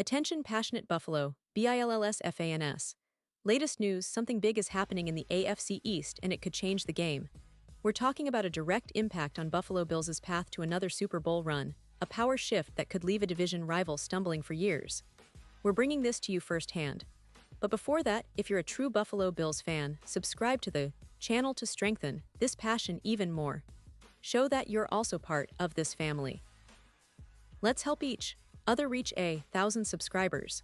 Attention passionate Buffalo, BILLSFANS. Latest news, something big is happening in the AFC East and it could change the game. We're talking about a direct impact on Buffalo Bills' path to another Super Bowl run, a power shift that could leave a division rival stumbling for years. We're bringing this to you firsthand. But before that, if you're a true Buffalo Bills fan, subscribe to the channel to strengthen this passion even more. Show that you're also part of this family. Let's help each other reach 1,000 subscribers.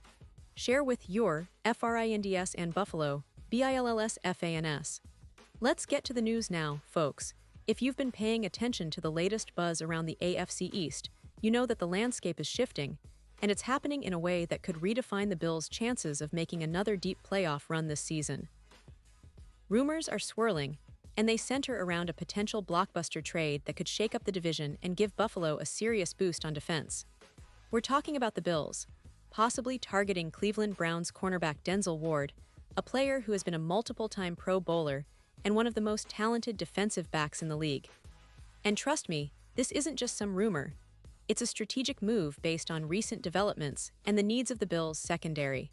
Share with your FRINDS and Buffalo, BILLSFANS. Let's get to the news now, folks. If you've been paying attention to the latest buzz around the AFC East, you know that the landscape is shifting, and it's happening in a way that could redefine the Bills' chances of making another deep playoff run this season. Rumors are swirling, and they center around a potential blockbuster trade that could shake up the division and give Buffalo a serious boost on defense. We're talking about the Bills, possibly targeting Cleveland Browns cornerback Denzel Ward, a player who has been a multiple-time Pro Bowler and one of the most talented defensive backs in the league. And trust me, this isn't just some rumor. It's a strategic move based on recent developments and the needs of the Bills' secondary.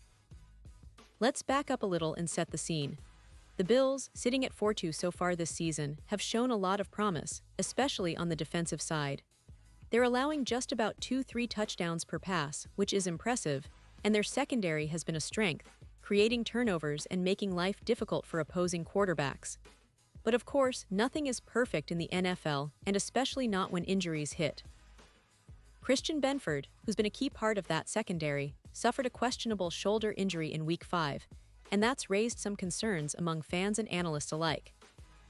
Let's back up a little and set the scene. The Bills, sitting at 4-2 so far this season, have shown a lot of promise, especially on the defensive side. They're allowing just about 2-3 touchdowns per pass, which is impressive, and their secondary has been a strength, creating turnovers and making life difficult for opposing quarterbacks. But of course, nothing is perfect in the NFL, and especially not when injuries hit. Christian Benford, who's been a key part of that secondary, suffered a questionable shoulder injury in Week 5, and that's raised some concerns among fans and analysts alike.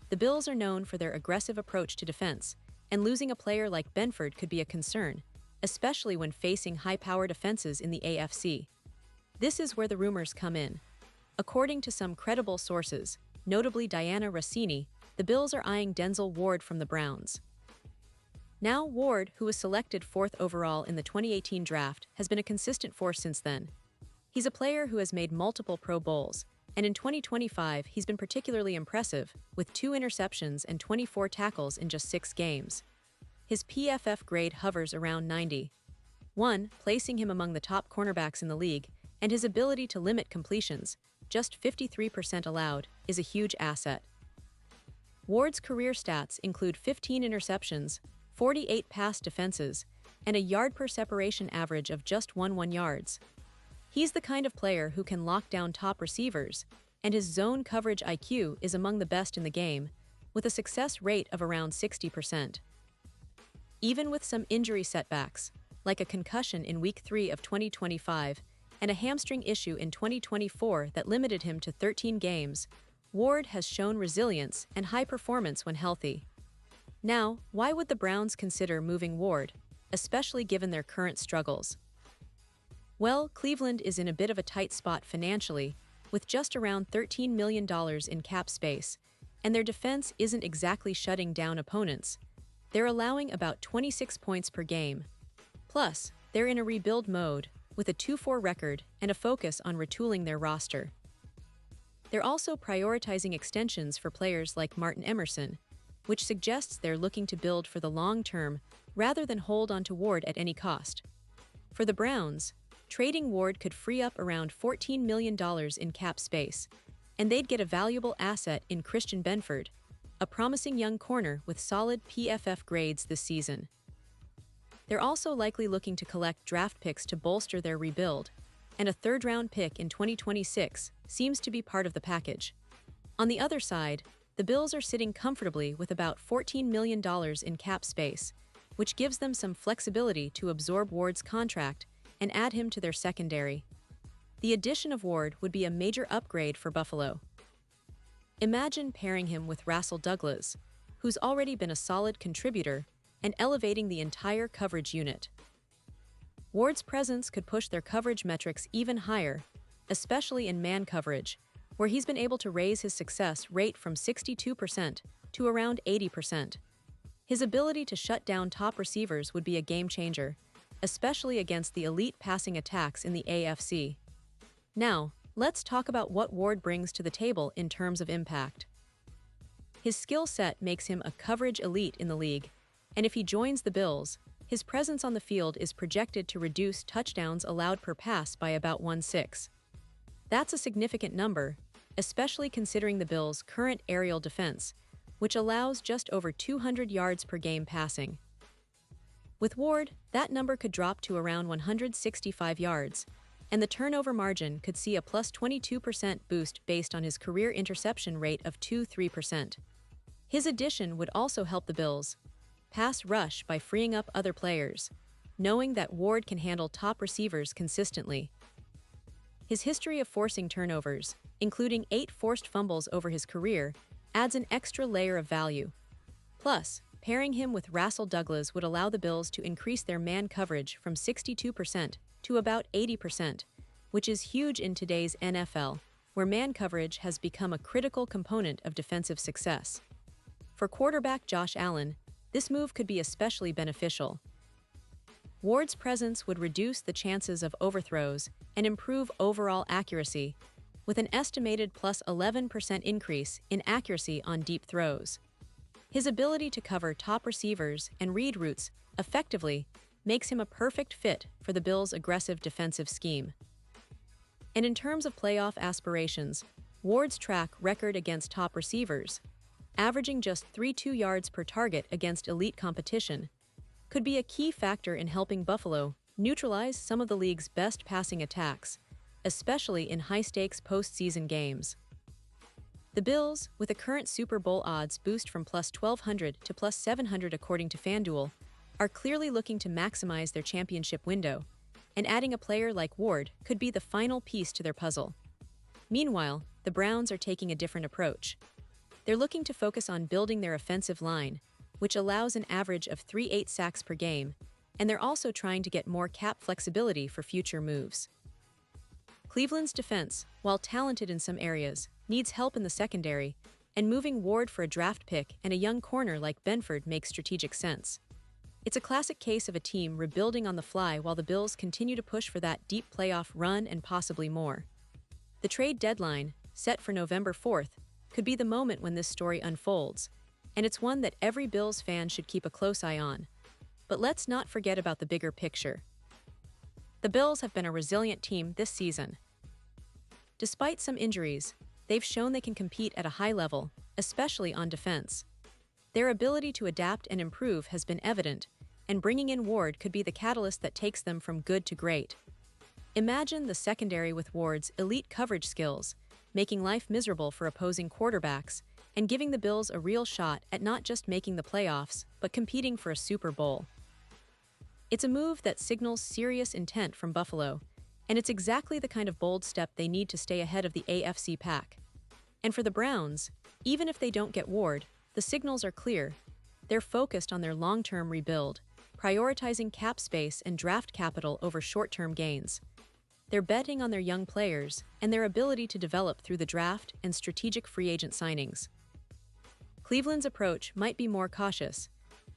The Bills are known for their aggressive approach to defense, and losing a player like Benford could be a concern, especially when facing high-powered offenses in the AFC. This is where the rumors come in. According to some credible sources, notably Diana Rossini, the Bills are eyeing Denzel Ward from the Browns. Now, Ward, who was selected 4th overall in the 2018 draft, has been a consistent force since then. He's a player who has made multiple Pro Bowls, and in 2025 he's been particularly impressive, with 2 interceptions and 24 tackles in just 6 games. His PFF grade hovers around 91, placing him among the top cornerbacks in the league, and his ability to limit completions, just 53% allowed, is a huge asset. Ward's career stats include 15 interceptions, 48 pass defenses, and a yard per separation average of just 1 yards. He's the kind of player who can lock down top receivers, and his zone coverage IQ is among the best in the game, with a success rate of around 60%. Even with some injury setbacks, like a concussion in Week 3 of 2025 and a hamstring issue in 2024 that limited him to 13 games, Ward has shown resilience and high performance when healthy. Now, why would the Browns consider moving Ward, especially given their current struggles? Well, Cleveland is in a bit of a tight spot financially, with just around $13 million in cap space, and their defense isn't exactly shutting down opponents. They're allowing about 26 points per game. Plus, they're in a rebuild mode, with a 2-4 record and a focus on retooling their roster. They're also prioritizing extensions for players like Martin Emerson, which suggests they're looking to build for the long term rather than hold on to Ward at any cost. For the Browns, trading Ward could free up around $14 million in cap space, and they'd get a valuable asset in Christian Benford, a promising young corner with solid PFF grades this season. They're also likely looking to collect draft picks to bolster their rebuild, and a 3rd-round pick in 2026 seems to be part of the package. On the other side, the Bills are sitting comfortably with about $14 million in cap space, which gives them some flexibility to absorb Ward's contract and add him to their secondary. The addition of Ward would be a major upgrade for Buffalo. Imagine pairing him with Rasul Douglas, who's already been a solid contributor, and elevating the entire coverage unit. Ward's presence could push their coverage metrics even higher, especially in man coverage, where he's been able to raise his success rate from 62% to around 80%. His ability to shut down top receivers would be a game changer, especially against the elite passing attacks in the AFC. Now, let's talk about what Ward brings to the table in terms of impact. His skill set makes him a coverage elite in the league, and if he joins the Bills, His presence on the field is projected to reduce touchdowns allowed per pass by about 1/6. That's a significant number, especially considering the Bills' current aerial defense, which allows just over 200 yards per game passing. With Ward, that number could drop to around 165 yards, and the turnover margin could see a plus 22% boost based on his career interception rate of 2-3%. His addition would also help the Bills' pass rush by freeing up other players, knowing that Ward can handle top receivers consistently. His history of forcing turnovers, including 8 forced fumbles over his career, adds an extra layer of value. Plus, pairing him with Rasul Douglas would allow the Bills to increase their man coverage from 62% to about 80%, which is huge in today's NFL, where man coverage has become a critical component of defensive success. For quarterback Josh Allen, this move could be especially beneficial. Ward's presence would reduce the chances of overthrows and improve overall accuracy, with an estimated plus 11% increase in accuracy on deep throws. His ability to cover top receivers and read routes effectively makes him a perfect fit for the Bills' aggressive defensive scheme. And in terms of playoff aspirations, Ward's track record against top receivers, averaging just 3.2 yards per target against elite competition, could be a key factor in helping Buffalo neutralize some of the league's best passing attacks, especially in high-stakes postseason games. The Bills, with a current Super Bowl odds boost from plus 1,200 to plus 700 according to FanDuel, are clearly looking to maximize their championship window, and adding a player like Ward could be the final piece to their puzzle. Meanwhile, the Browns are taking a different approach. They're looking to focus on building their offensive line, which allows an average of 3.8 sacks per game, and they're also trying to get more cap flexibility for future moves. Cleveland's defense, while talented in some areas, needs help in the secondary, and moving Ward for a draft pick and a young corner like Benford makes strategic sense. It's a classic case of a team rebuilding on the fly while the Bills continue to push for that deep playoff run and possibly more. The trade deadline, set for November 4th, could be the moment when this story unfolds, and it's one that every Bills fan should keep a close eye on. But let's not forget about the bigger picture. The Bills have been a resilient team this season. Despite some injuries, they've shown they can compete at a high level, especially on defense. Their ability to adapt and improve has been evident, and bringing in Ward could be the catalyst that takes them from good to great. Imagine the secondary with Ward's elite coverage skills, making life miserable for opposing quarterbacks, and giving the Bills a real shot at not just making the playoffs, but competing for a Super Bowl. It's a move that signals serious intent from Buffalo, and it's exactly the kind of bold step they need to stay ahead of the AFC pack. And for the Browns, even if they don't get Ward, the signals are clear. They're focused on their long-term rebuild, prioritizing cap space and draft capital over short-term gains. They're betting on their young players and their ability to develop through the draft and strategic free agent signings. Cleveland's approach might be more cautious,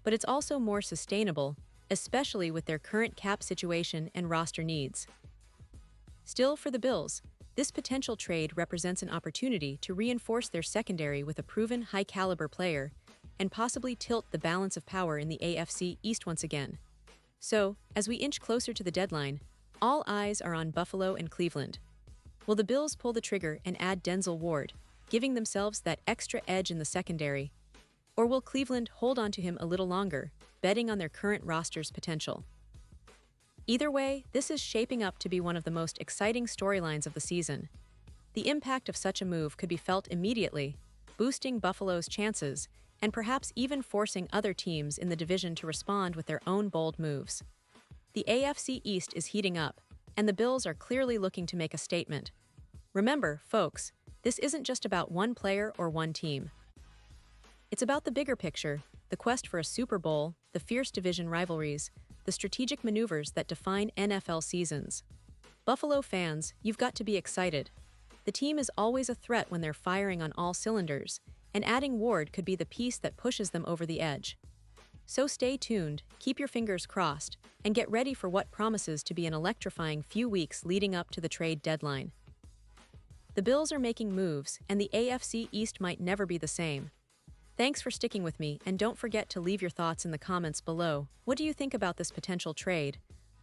but it's also more sustainable, especially with their current cap situation and roster needs. Still, for the Bills, this potential trade represents an opportunity to reinforce their secondary with a proven high-caliber player and possibly tilt the balance of power in the AFC East once again. So, as we inch closer to the deadline, all eyes are on Buffalo and Cleveland. Will the Bills pull the trigger and add Denzel Ward, giving themselves that extra edge in the secondary? Or will Cleveland hold on to him a little longer, betting on their current roster's potential? Either way, this is shaping up to be one of the most exciting storylines of the season. The impact of such a move could be felt immediately, boosting Buffalo's chances and perhaps even forcing other teams in the division to respond with their own bold moves. The AFC East is heating up, and the Bills are clearly looking to make a statement. Remember, folks, this isn't just about one player or one team. It's about the bigger picture, the quest for a Super Bowl, the fierce division rivalries, the strategic maneuvers that define NFL seasons. Buffalo fans, you've got to be excited. The team is always a threat when they're firing on all cylinders, and adding Ward could be the piece that pushes them over the edge. So stay tuned, keep your fingers crossed, and get ready for what promises to be an electrifying few weeks leading up to the trade deadline. The Bills are making moves, and the AFC East might never be the same. Thanks for sticking with me, and don't forget to leave your thoughts in the comments below. What do you think about this potential trade?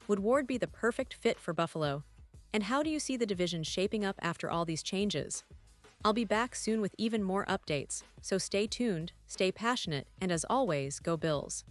Would Ward be the perfect fit for Buffalo? And how do you see the division shaping up after all these changes? I'll be back soon with even more updates, so stay tuned, stay passionate, and as always, go Bills.